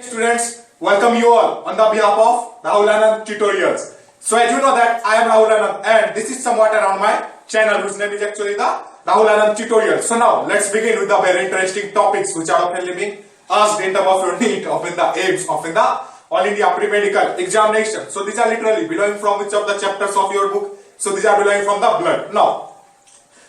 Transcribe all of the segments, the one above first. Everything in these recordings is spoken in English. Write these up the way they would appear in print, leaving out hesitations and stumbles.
Students, welcome you all on the behalf of Rahul Anand Tutorials. So as you know that I am Rahul Anand and this is somewhat around my channel whose name is actually the Rahul Anand Tutorials. So now let's begin with the very interesting topics which are often being asked in terms of your NEET, of in the aims, of in the All India Pre-Medical Examination. So these are literally belonging from which of the chapters of your book? So these are belonging from the blood.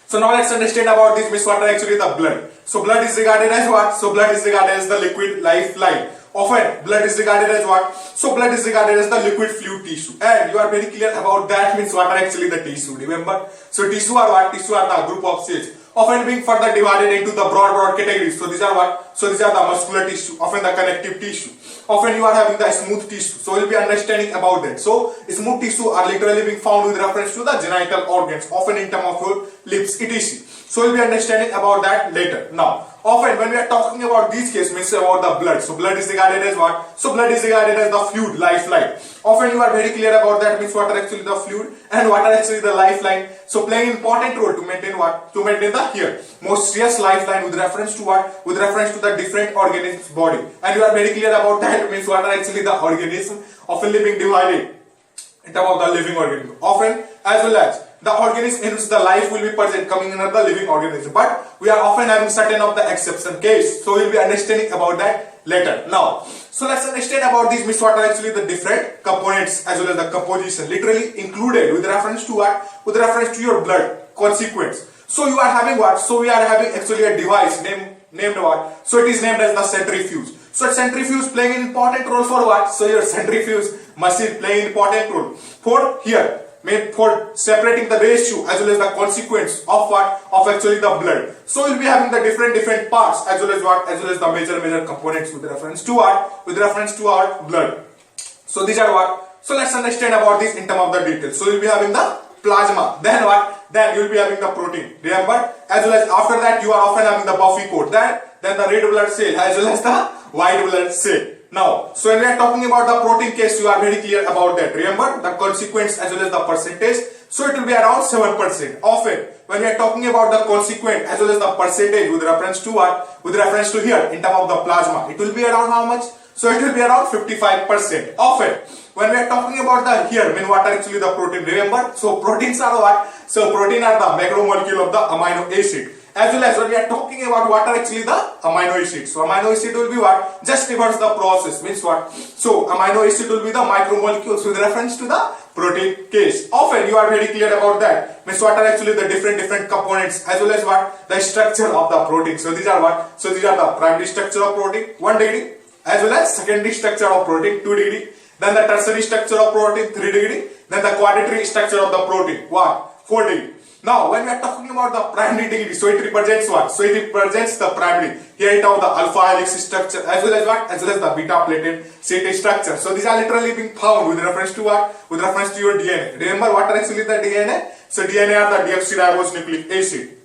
So now let's understand about this means what are actually the blood. So blood is regarded as what? So blood is regarded as the liquid lifeline. Often blood is regarded as what? So blood is regarded as the liquid fluid tissue. And you are very clear about that means what are actually the tissue. Remember? So tissue are what? Tissue are the group of cells. Often being further divided into the broad categories. So these are what? So these are the muscular tissue, often the connective tissue. Often you are having the smooth tissue. So we'll be understanding about that. So smooth tissue are literally being found with reference to the genital organs, often in terms of your lips, etc. So we'll be understanding about that later. Now, often when we are talking about these cases, means about the blood. So blood is regarded as what? So blood is regarded as the fluid, lifeline. Often you are very clear about that, means what are actually the fluid and what are actually the lifeline. So playing an important role to maintain what? To maintain the here most serious lifeline with reference to what? With reference to the different organism's body. And you are very clear about that, means what are actually the organism often being divided in terms of the living organism. Often as well as the organism in which the life will be present coming under the living organism, but we are often having certain of the exception case, so we will be understanding about that later. Now, so let's understand about these means what are actually the different components as well as the composition literally included with reference to what? With reference to your blood consequence. So you are having what? So we are having actually a device named what? So it is named as the centrifuge. So centrifuge playing an important role for what? So your centrifuge machine playing an important role for here, made for separating the ratio as well as the consequence of what? Of actually the blood. So we'll be having the different parts as well as what? As well as the major components with reference to what? With reference to our blood. So these are what? So let's understand about this in terms of the details. So we'll be having the plasma. Then what? Then you will be having the protein. Remember? As well as after that you are often having the buffy coat. Then the red blood cell as well as the white blood cell. Now, so when we are talking about the protein case, you are very clear about that. Remember the consequence as well as the percentage. So it will be around 7%. Often when we are talking about the consequent as well as the percentage with reference to what? With reference to here in terms of the plasma, it will be around how much? So it will be around 55%. Often when we are talking about the here, mean what are actually the protein? Remember? So proteins are what? So protein are the macromolecule of the amino acid. As well as when we are talking about what are actually the amino acids. So amino acid will be what? Just reverse the process. Means what? So amino acid will be the micromolecules with reference to the protein case. Often you are very clear about that. Means what are actually the different components as well as what? The structure of the protein. So these are what? So these are the primary structure of protein 1 degree as well as secondary structure of protein 2 degree. Then the tertiary structure of protein 3 degree. Then the quaternary structure of the protein what? 4 degree. Now, when we are talking about the primary degree, so it represents what? So it represents the primary. Here it have the alpha helix structure as well as what? As well as the beta plated CT structure. So these are literally being found with reference to what? With reference to your DNA. Remember what are actually the DNA? So DNA are the deoxyribonucleic acid.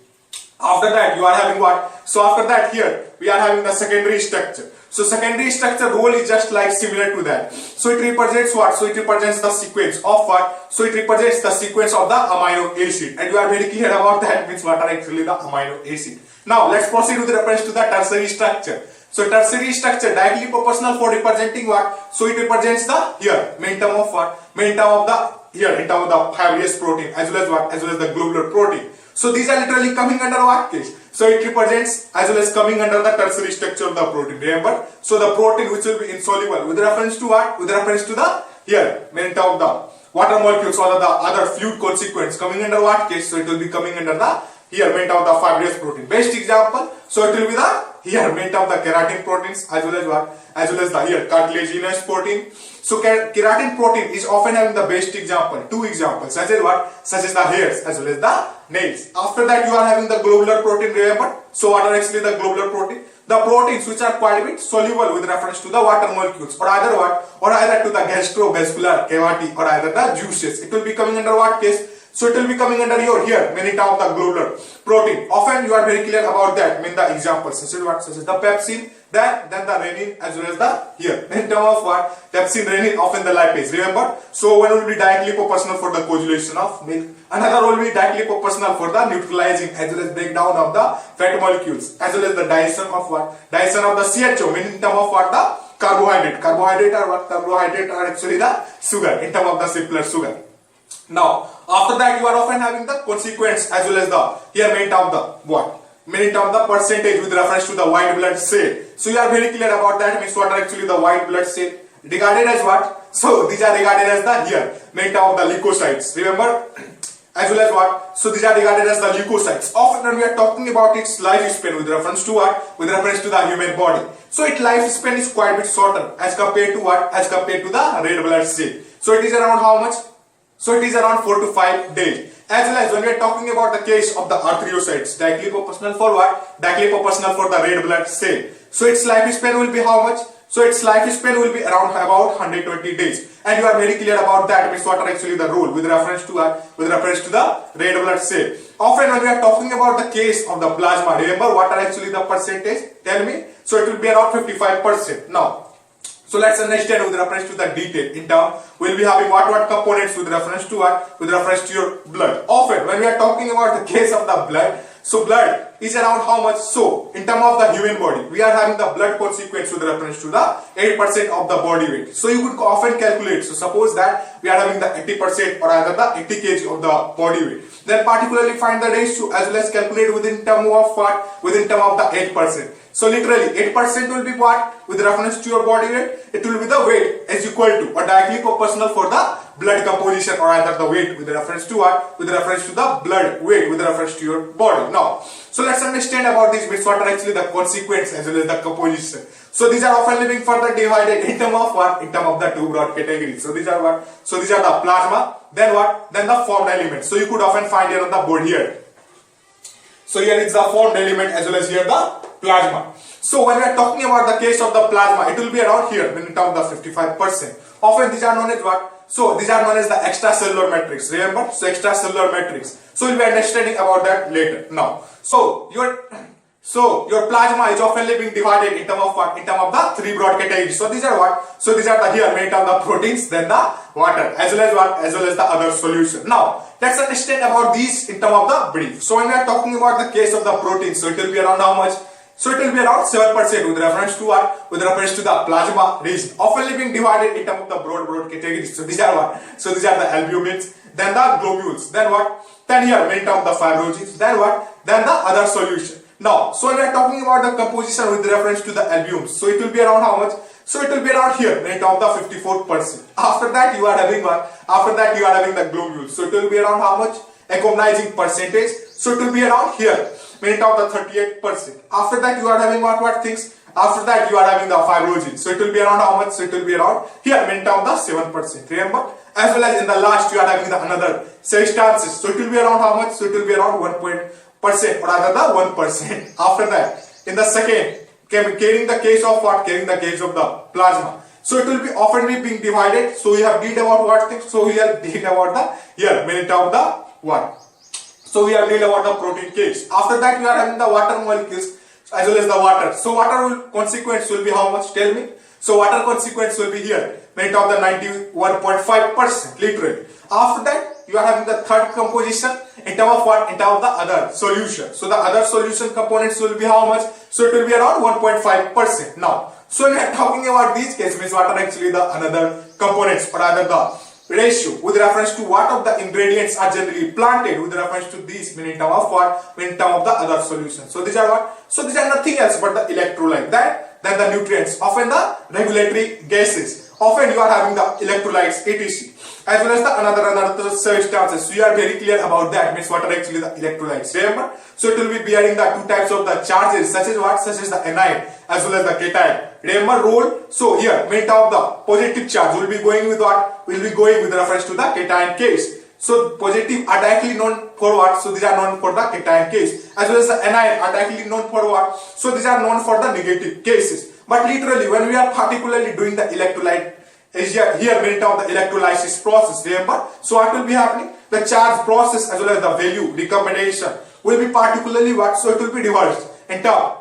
After that you are having what? So after that here we are having the secondary structure. So secondary structure role is just like similar to that. So it represents what? So it represents the sequence of what? So it represents the sequence of the amino acid. And you are very clear about that, means what are actually the amino acid. Now let's proceed with reference to the tertiary structure. So tertiary structure directly proportional for representing what? So it represents the here main term of what? Main term of the here in term of the fibrous protein as well as what? As well as the globular protein. So these are literally coming under what case? So it represents as well as coming under the tertiary structure of the protein. Remember? So the protein which will be insoluble with reference to what? With reference to the here main term of the water molecules or the other fluid consequence coming under what case? So it will be coming under the here main term of the fibrous protein. Best example. So it will be the here main term of the keratin proteins as well as what? As well as the here cartilaginous protein. So keratin protein is often having the best example, 2 examples, such as what? Such as the hairs as well as the nails. After that you are having the globular protein, remember? So what are actually the globular protein? The proteins which are quite a bit soluble with reference to the water molecules or either what? Or either to the gastrovascular cavity or either the juices. It will be coming under what case? So it will be coming under your here many term of the globular protein. Often you are very clear about that. Mean the examples such as what? Such as the pepsin, then the renin as well as the here in term of what? Pepsin, renin, often the lipase. Remember? So one will be directly proportional for the coagulation of milk. Another will be directly proportional for the neutralizing as well as breakdown of the fat molecules as well as the digestion of what? Digestion of the CHO. Mean in term of what? The carbohydrate. Carbohydrate are what? Carbohydrate are actually the sugar in terms of the simpler sugar. Now, after that, you are often having the consequence as well as the here main term the what? Main term the percentage with reference to the white blood cell. So you are very clear about that. Means what are actually the white blood cell? Regarded as what? So these are regarded as the here main term of the leukocytes. Remember, as well as what? So these are regarded as the leukocytes. Often when we are talking about its lifespan with reference to what? With reference to the human body. So its lifespan is quite a bit shorter as compared to what? As compared to the red blood cell. So it is around how much? So it is around 4 to 5 days. As well as when we are talking about the case of the arteriocytes, directly proportional for what? Directly proportional for the red blood cell. So its lifespan will be how much? So its lifespan will be around about 120 days. And you are very clear about that. Means what are actually the rule with reference to what? With reference to the red blood cell. Often when we are talking about the case of the plasma, remember what are actually the percentage? Tell me. So it will be around 55%. Now, so let's understand with reference to the detail. In term, we'll be having what components with reference to what? With reference to your blood. Often when we are talking about the case of the blood, so blood is around how much? So in terms of the human body, we are having the blood consequence with reference to the 8% of the body weight. So you could often calculate. So suppose that we are having the 80% or either the 80 kg of the body weight. Then particularly find the ratio as well as calculate within term of what? Within term of the 8%. So literally 8% will be what? With reference to your body weight, it will be the weight is equal to or directly proportional for the blood composition or either the weight with reference to what? With reference to the blood weight with reference to your body. Now, so let's understand about these bits. What are actually the consequence as well as the composition. So these are often being further divided in terms of what? In terms of the two broad categories. So these are what? So these are the plasma. Then what? Then the formed element. So you could often find here on the board here. So here is the formed element as well as here the plasma. So when we are talking about the case of the plasma, it will be around here when we talk the 55%. Often these are known as what? So these are known as the extracellular matrix. Remember? So extracellular matrix. So we'll be understanding about that later. Now, so your plasma is often being divided in terms of what? In terms of the three broad categories. So these are what? So these are the here main term the proteins, then the water, as well as what? As well as the other solution. Now, let's understand about these in terms of the brief. So when we are talking about the case of the proteins, so it will be around how much? So it will be around 7% with reference to what? With reference to the plasma region. Often being divided in terms of the broad categories. So these are what? So these are the albumins, then the globules, then what? Then here main term the fibrinogens, then what? Then the other solution. Now, so when we are talking about the composition with reference to the albums, so it will be around how much? So it will be around here, main term the 54%. After that you are having what? After that you are having the globules. So it will be around how much? Aconizing percentage. So it will be around here, main term the 38%. After that you are having what things? After that you are having the fibrinogen. So it will be around how much? So it will be around here, main term the 7%. Remember? As well as in the last you are having the another substances. So it will be around how much? So it will be around 1% or rather the 1%. After that, in the second, carrying the case of what? Carrying the case of the plasma. So it will be often being divided. So we have did about what things? So we have did about the here, main term the what? So we have did about the protein case. After that, we are having the water molecules as well as the water. So water will consequence will be how much? Tell me. So water consequence will be here, main term the 91.5% literally. After that, you are having the third composition in terms of what? In terms of the other solution. So the other solution components will be how much? So it will be around 1.5%. Now, so when we are talking about these cases, means what are actually the another components or rather the ratio with reference to what of the ingredients are generally planted with reference to these in terms of what? In terms of the other solution. So these are what? So these are nothing else but the electrolyte. Then the nutrients, often the regulatory gases. Often you are having the electrolytes, etc. As well as the another substances. So you are very clear about that. Means what are actually the electrolytes. Remember? So it will be bearing the two types of the charges, such as what? Such as the anion as well as the cation. Remember role? So here, main term of the positive charge will be going with what? Will be going with reference to the cation case. So positive are directly known for what? So these are known for the cation case. As well as the anion are directly known for what? So these are known for the negative cases. But literally when we are particularly doing the electrolyte is here main term of the electrolysis process, remember? So what will be happening? The charge process as well as the value recombination will be particularly what? So it will be reversed in term.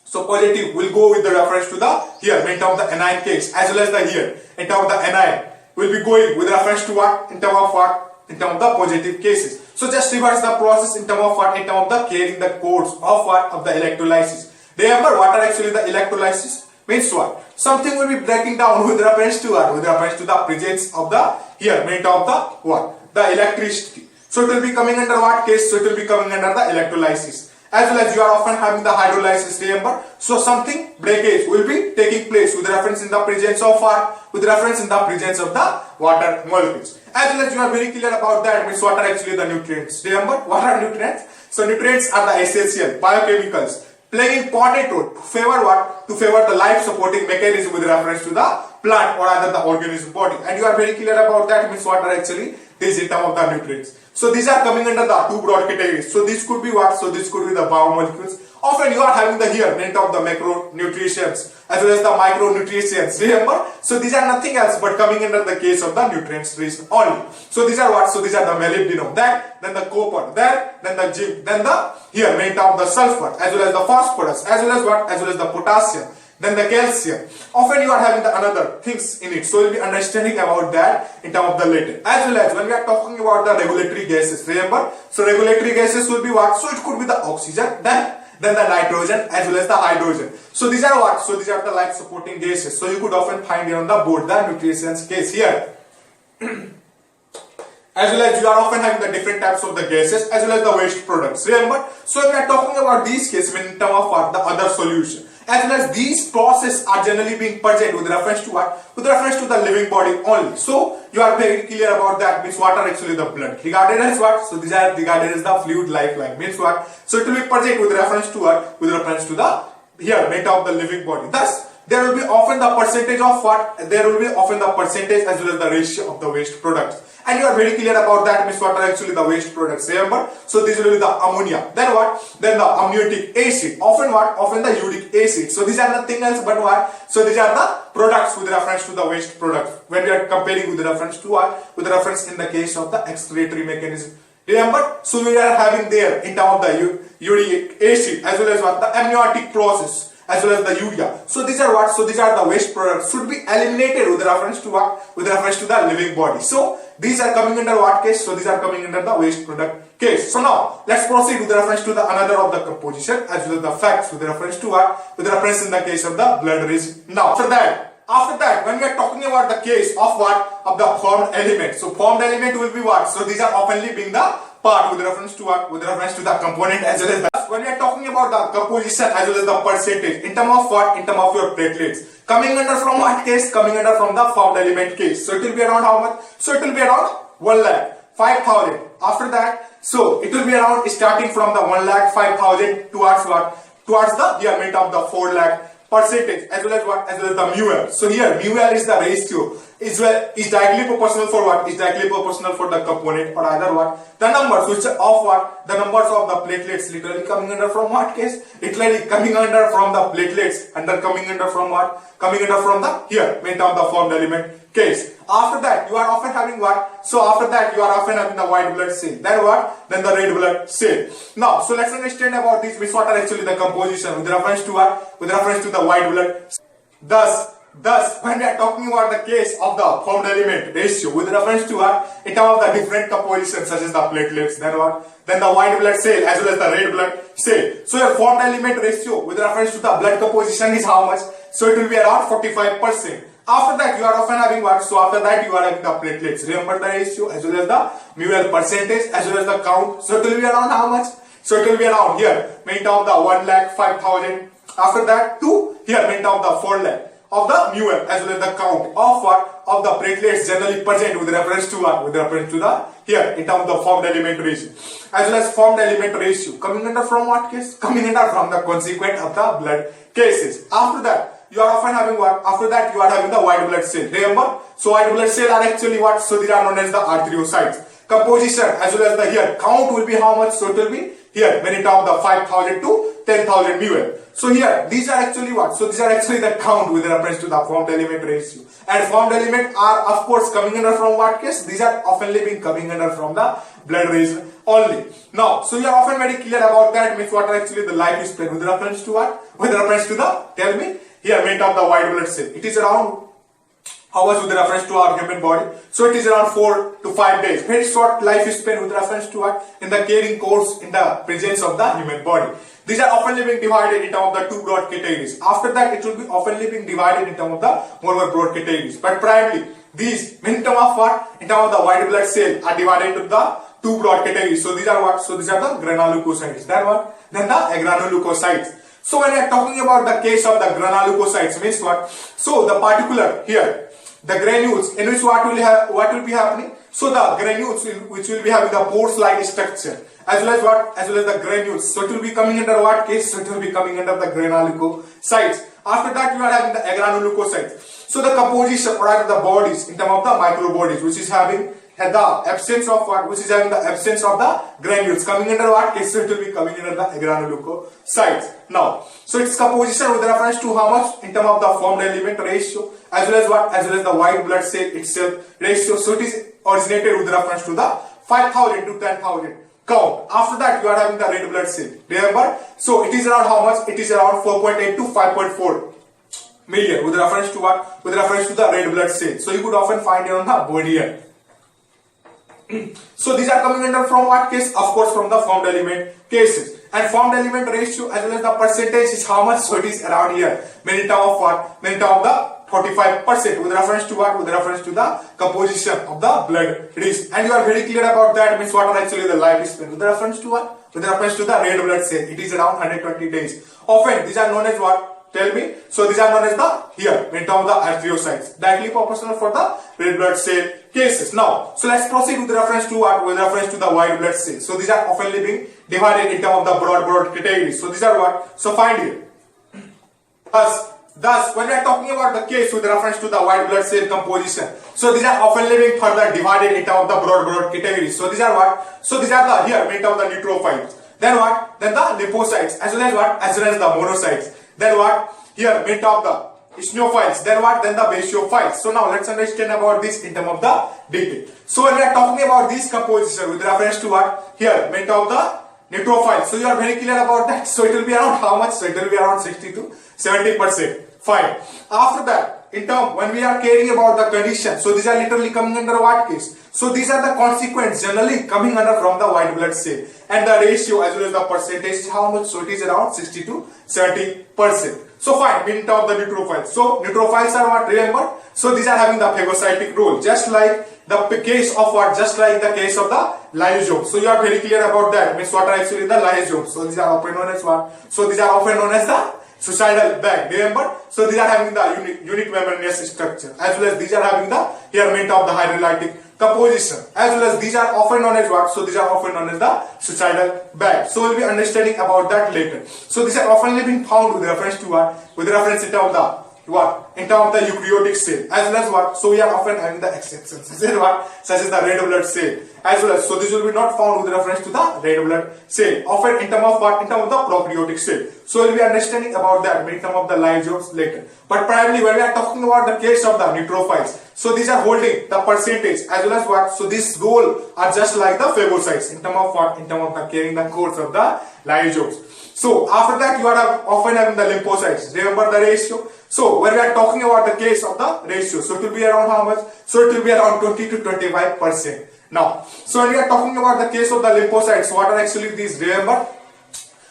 So positive will go with the reference to the here main term of the anion case as well as the here in term of the anion will be going with reference to what? In term of what? In term of the positive cases. So just reverse the process in term of what? In term of the carrying the codes of what? Of the electrolysis. Remember what are actually the electrolysis? Means what? Something will be breaking down with reference to what? With reference to the presence of the here meant of the what? The electricity. So it will be coming under what case? So it will be coming under the electrolysis. As well as you are often having the hydrolysis, remember. So something breakage will be taking place with reference in the presence of what? With reference in the presence of the water molecules. As well as you are very clear about that, means what are actually the nutrients. Remember, what are nutrients? So nutrients are the essential biochemicals playing important role to favor what? To favor the life supporting mechanism with reference to the plant or either the organism body. And you are very clear about that, means what are actually these in terms of the nutrients. So these are coming under the two broad categories. So this could be what? So this could be the biomolecules. Often you are having the here meant of the macronutrients as well as the micronutrients. Remember? So these are nothing else but coming under the case of the nutrients region only. So these are what? So these are the molybdenum, that, then the copper, that, then the zinc, then the here meant of the sulfur, as well as the phosphorus, as well as what? As well as the potassium, then the calcium. Often you are having the another things in it, so you'll be understanding about that in terms of the later. As well as when we are talking about the regulatory gases, remember? So regulatory gases will be what? So it could be the oxygen, then the nitrogen, as well as the hydrogen. So these are what? So these are the life supporting gases. So you could often find it on the board the nutrients case here. As well as you are often having the different types of the gases as well as the waste products. Remember? So we are talking about these cases in terms of what? The other solution. As well as these processes are generally being purged with reference to what? With reference to the living body only. So you are very clear about that. Means what are actually the blood? Regarded as what? So these are regarded as the fluid lifeline. Means what? So it will be purged with reference to what? With reference to the here matter of the living body. Thus there will be often the percentage of what? There will be often the percentage as well as the ratio of the waste products. And you are very clear about that, means what are actually the waste products. Remember? So this will be the ammonia. Then what? Then the amniotic acid. Often what? Often the uric acid. So these are nothing else but what? So these are the products with reference to the waste products. When we are comparing with reference to what? With reference in the case of the excretory mechanism. Remember? So we are having there in terms of the uric acid as well as what? The amniotic process, as well as the urea. So these are what? So these are the waste products should be eliminated with reference to what? With reference to the living body. So these are coming under what case? So these are coming under the waste product case. So now let's proceed with reference to the another of the composition as well as the facts with reference to what? With reference in the case of the blood region. Now after that, when we are talking about the case of what? Of the formed element. So formed element will be what? So these are oftenly being the part with reference to what? With reference to the component as well as the when we are talking about the composition as well as the percentage in terms of what? In terms of your platelets. Coming under from what case? Coming under from the formed element case. So it will be around how much? So it will be around 1,05,000. After that, so it will be around starting from the 1,05,000 towards what? Towards the element of the 4 lakh percentage as well as what? As well as the mu. So here mu is the ratio is directly proportional for what? Is directly proportional for the component or either what? The numbers which are of what? The numbers of the platelets literally coming under from what case? Literally coming under from the platelets coming under from what? Coming under from the here meant of the formed element case. After that you are often having what? So after that you are often having the white blood cell. Then what? Then the red blood cell. Now so let's understand about this, which what are actually the composition with reference to what? With reference to the white blood. Thus, when we are talking about the case of the formed element ratio with reference to what? In terms of the different compositions such as the platelets, then what? Then the white blood cell as well as the red blood cell. So your formed element ratio with reference to the blood composition is how much? So it will be around 45%. After that you are often having what? So after that you are having the platelets. Remember the ratio as well as the mu percentage as well as the count. So it will be around how much? So it will be around here meant of the 1,05,000. After that 2 here meant of the 4 lakh of the mu as well as the count of what? Of the platelets generally present with reference to what? With reference to the here in terms of the formed element ratio as well as formed element ratio coming under from what case? Coming under from the consequent of the blood cases. After that you are often having what? After that you are having the white blood cell. Remember? So white blood cell are actually what? So these are known as the arteriocytes. Composition as well as the here count will be how much? So it will be here when it of the 5,000 to 10,000 mu. So here these are actually what? So these are actually the count with reference to the formed element ratio. And formed element are of course coming under from what case? These are oftenly being coming under from the blood region only. Now, so you are often very clear about that, means what are actually the lifespan with reference to what? With reference to the, tell me, here meant of the white blood cell. It is around how much with reference to our human body? So it is around 4 to 5 days. Very short lifespan with reference to what? In the carrying course in the presence of the human body. These are often being divided in terms of the two broad categories. After that, it will be often being divided in terms of the more broad categories. But primarily, these in terms of what? In terms of the white blood cell are divided into the two broad categories. So these are what? So these are the granulocosites. Then what? Then the agranulocosites. So when we are talking about the case of the granulocosites, means what? So the particular here, the granules in which what will be happening? So the granules which will be having the pores-like structure, as well as what? As well as the granules. So it will be coming under what case? So it will be coming under the granulocosites. After that, you are having the agranulocosites. So the composition or the bodies in terms of the microbodies, which is having the absence of what? Which is having the absence of the granules, coming under what case? So it will be coming under the agranulocosites. Now, so its composition with reference to how much in terms of the formed element ratio, as well as what? As well as the white blood cell itself ratio. So it is originated with reference to the 5,000 to 10,000 count. After that, you are having the red blood cell. Remember? So it is around how much? It is around 4.8 to 5.4 million with reference to what? With reference to the red blood cell. So you could often find it on the body here. So these are coming under from what case? Of course, from the formed element cases. And formed element ratio as well as the percentage is how much? So it is around here. Mean in terms of what? Mean in terms of the 45% with reference to what? With reference to the composition of the blood disk. And you are very clear about that. Means what are actually the lifespan? With reference to what? With reference to the red blood cell. It is around 120 days. Often these are known as what? Tell me. So these are known as the here in terms of the erythrocytes, directly proportional for the red blood cell cases. Now, so let's proceed with reference to what? With reference to the white blood cell. So these are often being divided in terms of the broad categories. So these are what? So find here. Thus, when we are talking about the case with reference to the white blood cell composition, so these are often being further divided in terms of the broad categories. So these are what? So these are the here in terms of the neutrophils. Then what? Then the lymphocytes, as well as what? As well as the monocytes. Then what? Here, mid of the eosinophiles. Then what? Then the basophils. So now let's understand about this in terms of the detail. So when we are talking about this composition with reference to what? Here, mid of the neutrophils. So you are very clear about that. So it will be around how much? So it will be around 60 to 70%. Fine. After that, in term when we are caring about the condition, so these are literally coming under what case? So these are the consequences generally coming under from the white blood cell, and the ratio as well as the percentage is how much? So it is around 60 to 70%. So fine, in terms of the neutrophils. So neutrophils are what? Remember? So these are having the phagocytic role, just like the case of what? Just like the case of the lysosomes. So you are very clear about that. Means what are actually the lysosomes? So these are often known as what? So these are often known as the suicidal bag. Remember? So these are having the unit membranous structure, as well as these are having the here meant of the hydrolytic composition, as well as these are often known as what? So these are often known as the suicidal bag. So we'll be understanding about that later. So these are often being found with reference to what? With reference in terms of the what? In terms of the eukaryotic cell, as well as what? So we are often having the exceptions, such as what? Such as the red blood cell, as well as, so this will be not found with reference to the red blood cell, often in terms of what? In terms of the prokaryotic cell. So we'll be understanding about that in terms of the lysosomes later. But primarily when we are talking about the case of the neutrophils, so these are holding the percentage as well as what? So this role are just like the phagocytes in terms of what? In terms of the carrying the course of the lysosomes. So after that, you are often having the lymphocytes. Remember the ratio? So when we are talking about the case of the ratio, so it will be around how much? So it will be around 20 to 25%. Now, so when we are talking about the case of the lymphocytes, what are actually these? Remember,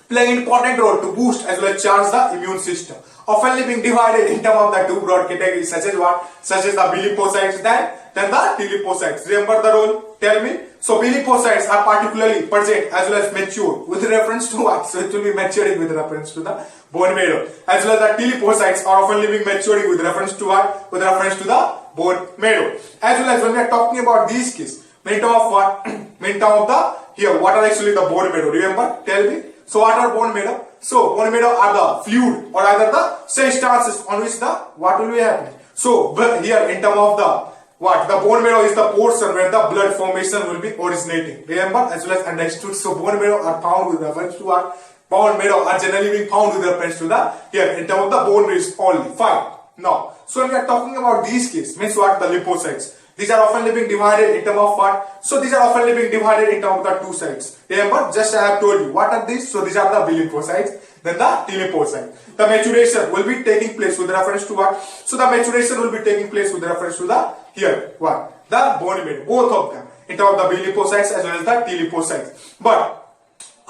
playing an important role to boost as well as charge the immune system. Often being divided in terms of the two broad categories, such as what? Such as the B lymphocytes, then the T lymphocytes. Remember the role? Tell me. So B lymphocytes are particularly present as well as mature with reference to what? So it will be maturing with reference to the bone marrow. As well as the T lymphocytes are often being maturing with reference to what? With reference to the bone marrow. As well as when we are talking about these cases, in terms of what? In terms of the here, what are actually the bone marrow? Remember? Tell me. So what are bone marrow? So bone marrow are the fluid or either the substances on which the what will be happening. So here in terms of the what? The bone marrow is the portion where the blood formation will be originating. Remember, as well as understood. So bone marrow are found with reference to what? Bone marrow are generally being found with reference to the here in terms of the bone marrow only. Fine. Now, so when we are talking about these cases, means what? The lymphocytes. These are often being divided in terms of what? So these are often being divided in terms of the two sides. Remember, just I have told you. What are these? So these are the B lymphocytes, then the T lymphocyte. The maturation will be taking place with reference to what? So the maturation will be taking place with reference to the here what? The bone marrow, both of them in terms of the B lymphocytes as well as the T lymphocytes. But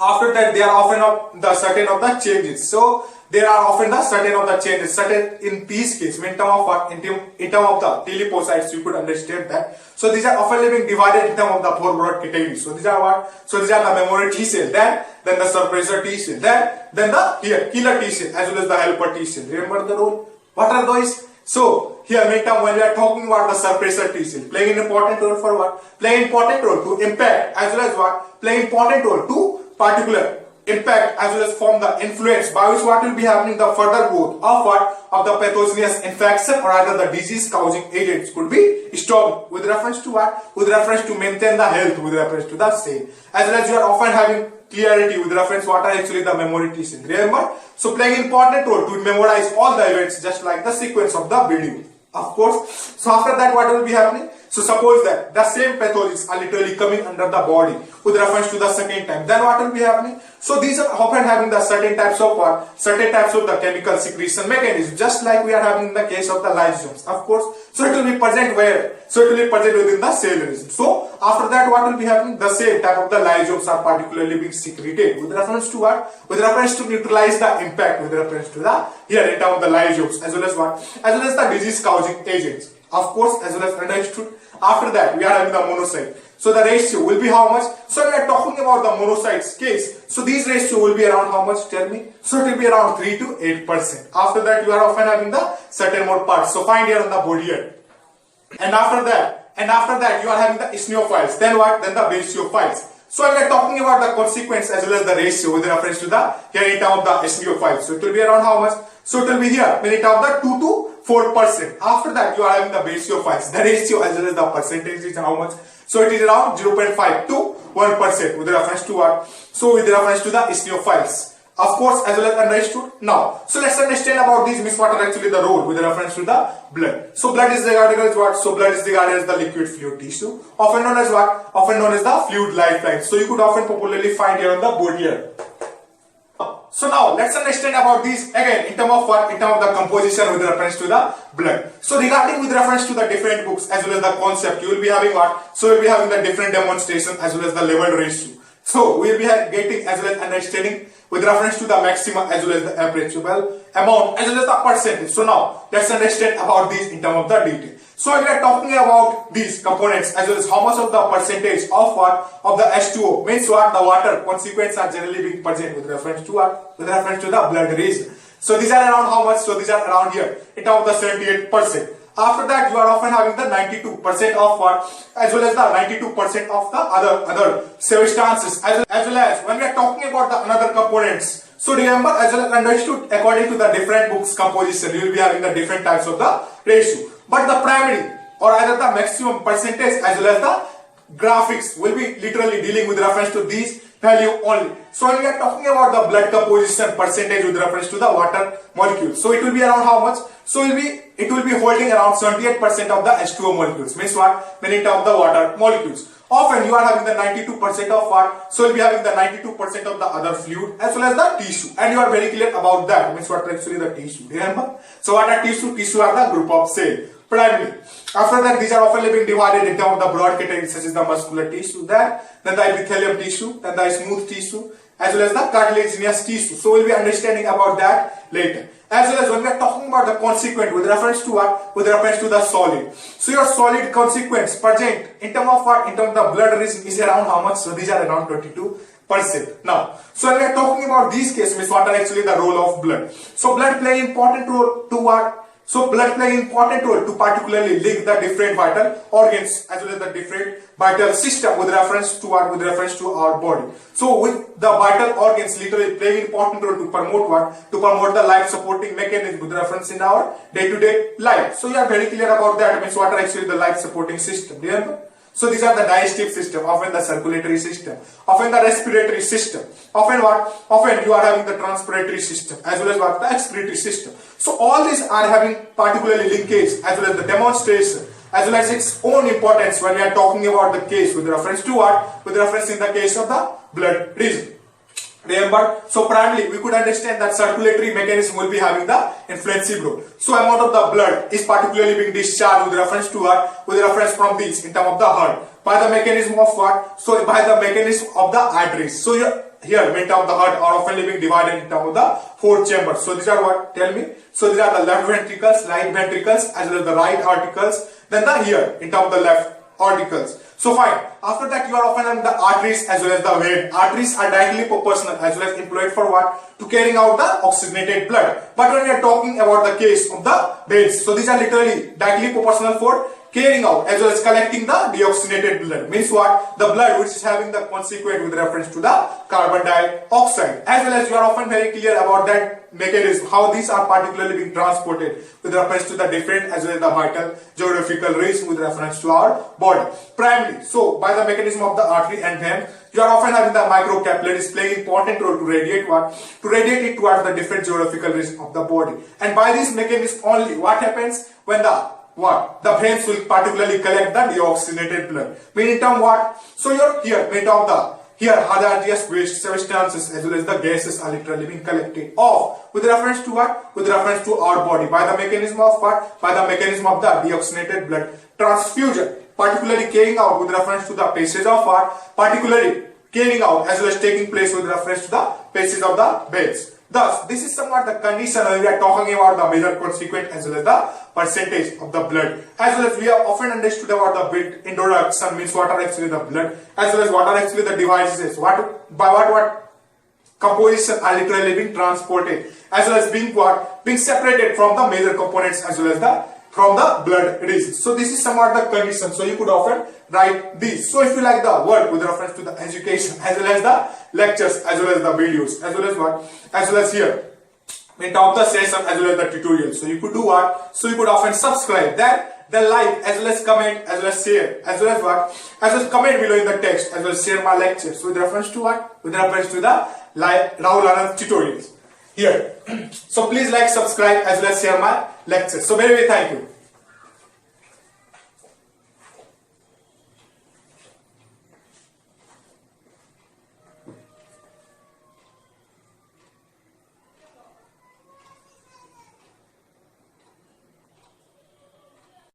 After that, they are often of the certain of the changes. So there are often the certain of the changes. Certain in these cases, in term of what? In term of the telepocytes, you could understand that. So these are often being divided in term of the four broad categories. So these are what? So these are the memory T cell, then the suppressor T cell, then the killer T cell as well as the helper T cell. Remember the role? What are those? So here when we are talking about the suppressor T cell, playing an important role for what? Playing important role to impact as well as what? Playing important role to particular impact as well as form the influence by which what will be happening the further growth of what? Of the pathogenous infection or either the disease causing agents could be stopped with reference to what? With reference to maintain the health with reference to the same. As well as you are often having clarity with reference what are actually the memory T cell. Remember? So playing important role to memorize all the events just like the sequence of the video. Of course. So after that what will be happening? So suppose that the same pathogens are literally coming under the body with reference to the second time. Then what will be happening? So these are often having the certain types of what? Certain types of the chemical secretion mechanism, just like we are having in the case of the lysosomes. Of course. So it will be present where? So it will be present within the cell region. So after that what will be happening? The same type of the lysosomes are particularly being secreted with reference to what? With reference to neutralize the impact with reference to the here in terms of the lysosomes as well as what? As well as the disease causing agents. Of course, as well as understood. After that, we are having the monocyte. So the ratio will be how much? So we are talking about the monocytes case. So these ratio will be around how much? Tell me. So it will be around 3 to 8%. After that, you are often having the certain more parts. So find here on the body here. And after that, you are having the eosinophiles. Then what? Then the basophils. So we are talking about the consequence as well as the ratio with reference to the here in terms of the eosinophiles. So it will be around how much? So it will be here in terms of the 2 to 4%. After that, you are having the basophils. The ratio as well as the percentage is how much? So it is around 0.5 to 1% with reference to what? So with reference to the eosinophiles. Of course, as well as understood. Now, so let's understand about these means what are actually the role with reference to the blood. So blood is regarded as what? So blood is regarded as the liquid fluid tissue, often known as what? Often known as the fluid lifeline. So you could often popularly find here on the board here. So now let's understand about these again in terms of what? In terms of the composition with reference to the blood. So regarding with reference to the different books as well as the concept, you will be having what? So you will be having the different demonstration as well as the level ratio. So we will be getting as well as understanding with reference to the maximum as well as the appreciable amount as well as the percentage. So now let's understand about these in terms of the detail. So we are talking about these components as well as how much of the percentage of what? Of the H2O means what? The water consequences are generally being present with reference to what? With reference to the blood region. So these are around how much? So these are around here in terms of the 78%. After that, you are often having the 92% of what? As well as the 92% of the other substances as well as when we are talking about the another components. So remember as well as understood according to the different books composition, you will be having the different types of the ratio. But the primary or either the maximum percentage as well as the graphics will be literally dealing with reference to these value only. So when we are talking about the blood composition percentage with reference to the water molecule, so it will be around how much? So it will be holding around 78% of the H2O molecules. Means what? When in terms of the water molecules. Often you are having the 92% of what? So you will be having the 92% of the other fluid as well as the tissue. And you are very clear about that. Means what actually the tissue. Remember? So what are tissue? Tissue are the group of cell. Primarily. After that, these are often being divided in terms of the broad categories such as the muscular tissue, then the epithelium tissue, then the smooth tissue, as well as the cartilaginous tissue. So we'll be understanding about that later. As well as when we are talking about the consequent with reference to what? With reference to the solid. So your solid consequence present in terms of what? In terms of the blood region is around how much? So these are around 22%. Now, so when we are talking about these cases, what are actually the role of blood? So blood play important role to what? So blood play important role to particularly link the different vital organs as well as the different vital system with reference to what? With reference to our body. So with the vital organs literally playing important role to promote what? To promote the life supporting mechanism with reference in our day-to-day life. So you are very clear about that. Means what are actually the life supporting system. Remember? So these are the digestive system, often the circulatory system, often the respiratory system, often what? Often you are having the transpiratory system as well as what? The expiratory system. So all these are having particularly linkage as well as the demonstration as well as its own importance when we are talking about the case with reference to what? With reference in the case of the blood region. Remember, so primarily we could understand that circulatory mechanism will be having the influensive role. So amount of the blood is particularly being discharged with reference to what? With reference from these in terms of the heart. By the mechanism of what? So by the mechanism of the arteries. So here main term of the heart are often being divided in terms of the four chambers. So these are what? Tell me. So these are the left ventricles, right ventricles, as well as the right articles. Then the here in terms of the left articles. So fine. After that, you are often having the arteries as well as the vein. Arteries are directly proportional as well as employed for what? To carrying out the oxygenated blood. But when we are talking about the case of the veins, so these are literally directly proportional for carrying out as well as collecting the deoxygenated blood. Means what? The blood which is having the consequent with reference to the carbon dioxide. As well as you are often very clear about that mechanism, how these are particularly being transported with reference to the different as well as the vital geographical region with reference to our body. Primarily, so by the mechanism of the artery and vein, you are often having the microcapillaries playing important role to radiate what? To radiate it towards the different geographical region of the body. And by this mechanism only, what happens when the what? The veins will particularly collect the deoxygenated blood. Meaning term what? So you're here, main term the here hazardous waste substances as well as the gases are literally being collected off with reference to what? With reference to our body by the mechanism of what? By the mechanism of the deoxygenated blood transfusion, particularly carrying out with reference to the passage of what? Particularly carrying out as well as taking place with reference to the passage of the veins. Thus, this is somewhat the condition when we are talking about the major consequent as well as the percentage of the blood. As well as we have often understood about the bit introduction means what are actually the blood as well as what are actually the devices. What composition are literally being transported as well as being what? Being separated from the major components as well as the from the blood region. So this is somewhat the condition. So you could often write this. So if you like the word with reference to the education as well as the lectures as well as the videos as well as what? As well as here in top the session as well as the tutorial. So you could do what? So you could often subscribe, then like as well as comment as well as share as well as what? As well as comment below in the text as well as share my lectures with reference to what? With reference to the Rahul Anand tutorials here. So please like, subscribe as well as share my lectures. So very thank you.